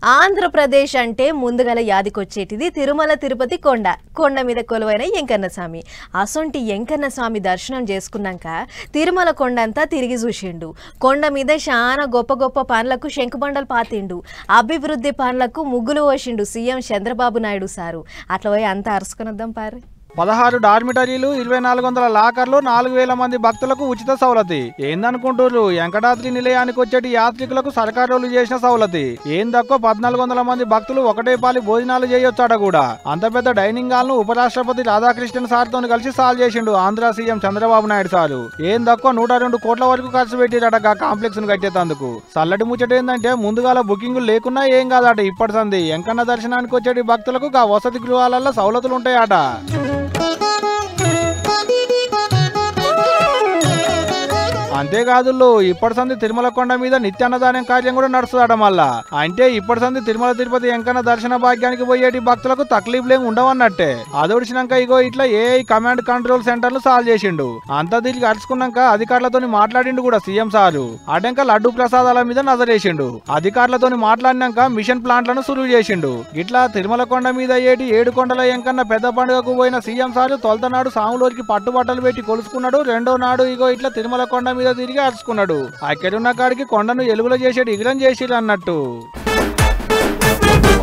ఆంధ్రప్రదేశ్ అంటే ముందుగల యాదికొచ్చేటిది తిరుమల తిరుపతి కొండ మీద కొలువైన వెంకన్న స్వామి. అసొంటి వెంకన్న స్వామి దర్శనం చేసుకున్నాక తిరుమల కొండంతా తిరిగి చూసిండు. కొండ మీద చాలా గొప్ప గొప్ప పనులకు శంకుబండలు పాతిండు. అభివృద్ధి పనులకు ముగ్గులు పోసిండు సీఎం చంద్రబాబు నాయుడు సారు. అట్లా పోయి అంతా అరుసుకునొద్దాం పారు. 16 డార్మిటరీలు, 2400 లాకర్లు, 4000 మంది భక్తులకు ఉచిత సౌలతి. ఏందనుకుంటున్నారు? వెంకటాద్రి నిలయానికి వచ్చేటి యాత్రికులకు సర్కారోళ్ళు చేసిన సౌలతి. ఏం తక్కువ 1400 మంది భక్తులు ఒకటే పాలి భోజనాలు చేయొచ్చాడ కూడా. అంత పెద్ద డైనింగ్ హాల్ ను ఉపరాష్ట్రపతి రాధాకృష్ణన్ సార్తో కలిసి సాల్వ్ చేసిండు ఆంధ్ర సీఎం చంద్రబాబు నాయుడు సారు. ఏం తక్కువ 102 కోట్ల వరకు ఖర్చు పెట్టిరట కాంప్లెక్స్ ను కట్టేందుకు. చల్లటి ముచ్చట ఏంటంటే ముందుగాల బుకింగులు లేకున్నా ఏం కాదట. ఇప్పటి సంది వెంకన్న దర్శనానికి వచ్చేటి భక్తులకు వసతి గృహాలలో సౌలతులు ఉంటాయట. అంతేకాదు ఇప్పటి సంది తిరుమల కొండ మీద నిత్యాన్నదానం కార్యం కూడా నడుస్తుందట. మళ్ళా అంటే ఇప్పటి సంది తిరుమల తిరుపతి వెంకన్న దర్శన భాగ్యానికి పోయేటి భక్తులకు తక్లీఫ్లేం ఉండవన్నట్టే. అదొడిచినాక ఇగో ఇట్లా ఏఐ కమాండ్ కంట్రోల్ సెంటర్లు సాల్వ్ చేసిండు. అంతా తిరిగి అరుచుకున్నాక అధికారులతో మాట్లాడిండు కూడా సీఎం సారు. అటెంక లడ్డు ప్రసాదాల మీద నజరేసిండు. అధికారులతో మాట్లాడినాక మిషన్ ప్లాంట్లను సురువు చేసిండు. ఇట్లా తిరుమల కొండ మీద ఏటి 7 కొండల వెంకన్న పెద్ద పండుగకు పోయిన సీఎం సారు తొలతనాడు సాములోరికి పట్టుబట్టలు పెట్టి కొలుసుకున్నాడు. రెండో నాడు ఇగో ఇట్లా తిరుమల కొండ మీద తిరిగి అరుచుకున్నాడు. అక్కడున్న కాడికి కొండను ఎలుగులో చేసేటి ఇగ్రం చేసిరు అన్నట్టు.